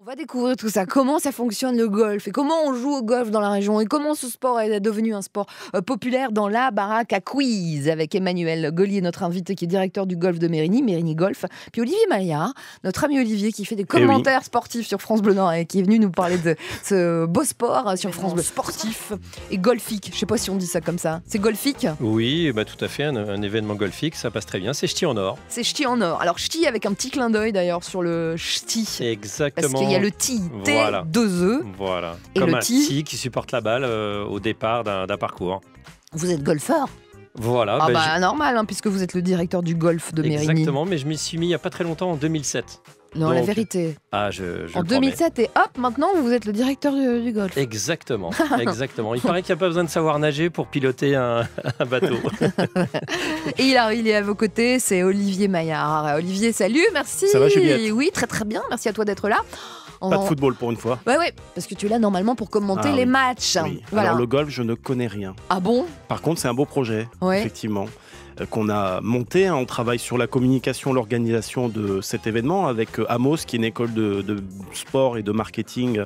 On va découvrir tout ça, comment ça fonctionne le golf et comment on joue au golf dans la région et comment ce sport est devenu un sport populaire dans la baraque à quiz avec Emmanuel Gaulier, notre invité qui est directeur du golf de Mérigny, Mérigny Golf, puis Olivier Maillard, notre ami Olivier qui fait des commentaires sportifs sur France Bleu Nord et qui est venu nous parler de ce beau sport sur France Bleu, sportif et golfique. Je sais pas si on dit ça comme ça. C'est golfique ? Oui, bah, tout à fait, un événement golfique, ça passe très bien. C'est ch'ti en or. C'est ch'ti en or. Alors ch'ti avec un petit clin d'œil d'ailleurs sur le ch'ti. Exactement. Parce qu'il y a le ti, voilà. deux œufs. Voilà. Et comme le un ti ti qui supporte la balle au départ d'un parcours. Vous êtes golfeur ? Voilà. Ah bah normal, hein, puisque vous êtes le directeur du golf de Mérigny. Exactement, mais je m'y suis mis il n'y a pas très longtemps, en 2007. Non, la vérité. Ah, je en le 2007 et hop, maintenant vous êtes le directeur du golf. Exactement, exactement. Il paraît qu'il n'y a pas besoin de savoir nager pour piloter un bateau. Et il est à vos côtés, c'est Olivier Maillard. Olivier, salut, merci. Ça va, Juliette ? Oui, très très bien, merci à toi d'être là. Pas de football pour une fois. Ouais, parce que tu es là normalement pour commenter les matchs. Oui. Voilà. Alors le golf, je ne connais rien. Ah bon ? Par contre, c'est un beau projet, Ouais. effectivement, qu'on a monté. On travaille sur la communication, l'organisation de cet événement avec Amos, qui est une école de sport et de marketing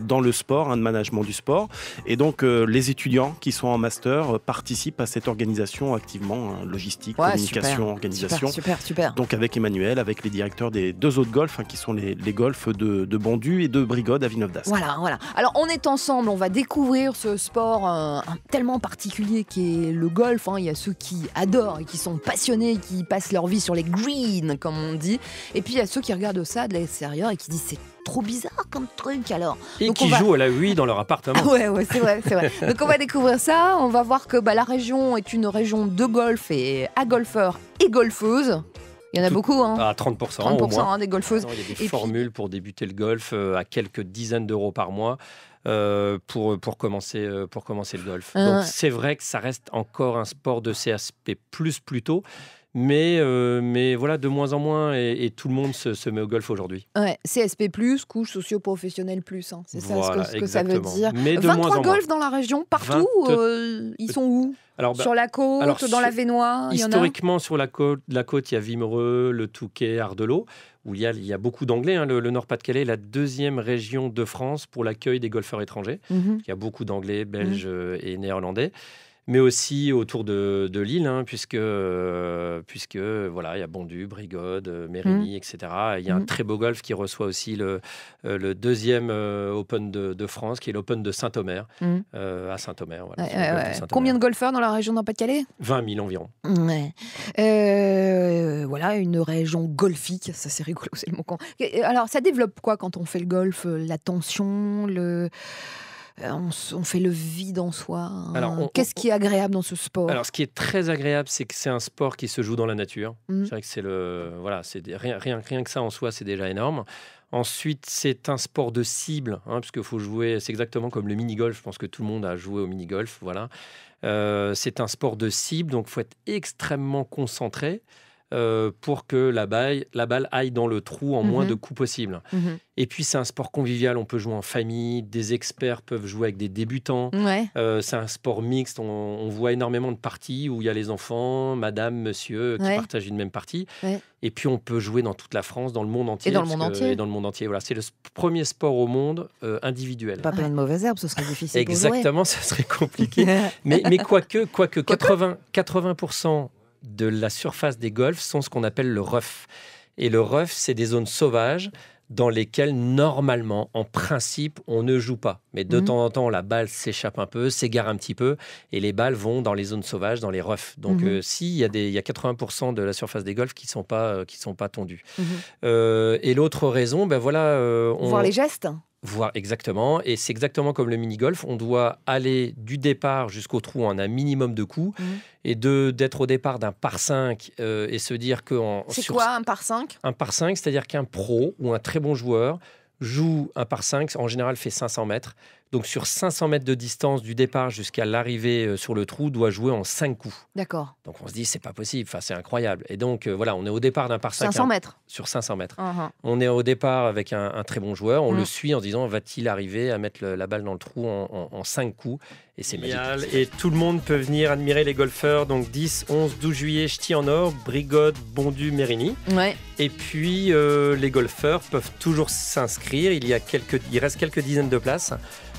dans le sport, de management du sport. Et donc, les étudiants qui sont en master participent à cette organisation activement, logistique, communication, super, organisation. Super. Donc avec Emmanuel, avec les directeurs des deux autres golfs, qui sont les golfs de Bondu et de Brigode à Villeneuve-d'Ascq. Voilà. Alors on est ensemble, on va découvrir ce sport tellement particulier qui est le golf. Il y a ceux qui adorent et qui sont passionnés, qui passent leur vie sur les greens, comme on dit. Et puis il y a ceux qui regardent ça de l'extérieur et qui disent c'est trop bizarre comme truc alors. Et donc qui jouent à la Wii dans leur appartement. Ah ouais, c'est vrai. Donc on va découvrir ça, on va voir que la région est une région de golf et à golfeurs et golfeuses. Il y en a beaucoup, hein. À 30%, 30% au moins. Des golfeuses. Il y a des formules pour débuter le golf à quelques dizaines d'euros par mois. Pour commencer le golf. Donc c'est vrai que ça reste encore un sport de CSP+, plutôt, mais voilà, de moins en moins, et tout le monde se met au golf aujourd'hui. Ouais, CSP+, couche socio-professionnelle+, hein. C'est voilà, ça ce que ça veut dire. Mais de 23 moins en golfs moins. dans la région, partout, ils sont où ? Sur la côte, dans la Vénois, il y en a ? Historiquement, sur la côte, il y a Wimereux, le Touquet, Ardelot, où il y a beaucoup d'anglais. Hein. Le Nord-Pas-de-Calais est la deuxième région de France pour l'accueil des golfeurs étrangers. Il y a beaucoup d'anglais, belges et néerlandais. Mais aussi autour de Lille, hein, puisque voilà, il y a Bondu, Brigode, Mérigny, etc. Il y a un très beau golf qui reçoit aussi le deuxième Open de France, qui est l'Open de Saint-Omer, à Saint-Omer. Voilà, Saint-Omer. Combien de golfeurs dans la région Nord-Pas-de-Calais ? 20 000 environ. Ouais. Voilà, une région golfique, ça c'est rigolo, c'est le mot. Alors, ça développe quoi quand on fait le golf ? La tension, on fait le vide en soi. Hein. Qu'est-ce qui est agréable dans ce sport ? Alors, ce qui est très agréable, c'est que c'est un sport qui se joue dans la nature. C'est vrai que rien que ça en soi, c'est déjà énorme. Ensuite, c'est un sport de cible, puisqu'il faut jouer. C'est exactement comme le mini-golf. Je pense que tout le monde a joué au mini-golf. Voilà. C'est un sport de cible, donc il faut être extrêmement concentré. Pour que la balle aille dans le trou en moins de coups possible. Et puis c'est un sport convivial, on peut jouer en famille, des experts peuvent jouer avec des débutants. C'est un sport mixte, on voit énormément de parties où il y a les enfants, madame, monsieur qui partagent une même partie. Et puis on peut jouer dans toute la France, dans le monde entier. Et dans le monde entier. Voilà, c'est le premier sport au monde individuel. Pas plein de mauvaises herbes, ce serait difficile. Exactement, ça serait compliqué. mais quoique 80% de la surface des golfs sont ce qu'on appelle le rough. Et le rough, c'est des zones sauvages dans lesquelles, normalement, en principe, on ne joue pas. Mais de temps en temps, la balle s'échappe un peu, s'égare un petit peu, et les balles vont dans les zones sauvages, dans les roughs. Donc, il y a 80% de la surface des golfs qui ne sont pas tondues. Et l'autre raison, voir les gestes. Voir exactement, et c'est exactement comme le mini-golf, on doit aller du départ jusqu'au trou en un minimum de coups, et d'être au départ d'un par 5 et se dire que... C'est quoi un par 5 ? Un par 5, c'est-à-dire qu'un pro ou un très bon joueur joue un par 5, en général fait 500 mètres, Donc sur 500 mètres de distance du départ jusqu'à l'arrivée sur le trou, doit jouer en 5 coups. D'accord. Donc on se dit, c'est pas possible, enfin, c'est incroyable. Et donc voilà, on est au départ d'un par 5. 500 mètres. Sur 500 mètres. Uh-huh. On est au départ avec un très bon joueur, on le suit en se disant, va-t-il arriver à mettre la balle dans le trou en 5 coups? Et c'est magique. Et tout le monde peut venir admirer les golfeurs, donc 10, 11, 12 juillet, Ch'ti-en-Or, Brigode, Bondu, Mérigny. Ouais. Et puis les golfeurs peuvent toujours s'inscrire, il reste quelques dizaines de places.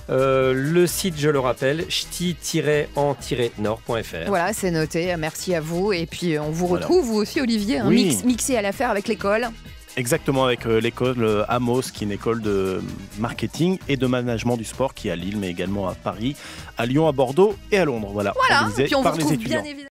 Le site, je le rappelle, ch'ti-en-nord.fr. Voilà, c'est noté. Merci à vous. Et puis, on vous retrouve, vous aussi, Olivier, mixé à l'affaire avec l'école. Exactement, avec l'école Amos, qui est une école de marketing et de management du sport qui est à Lille, mais également à Paris, à Lyon, à Bordeaux et à Londres. Voilà, et puis on vous retrouve bien évidemment.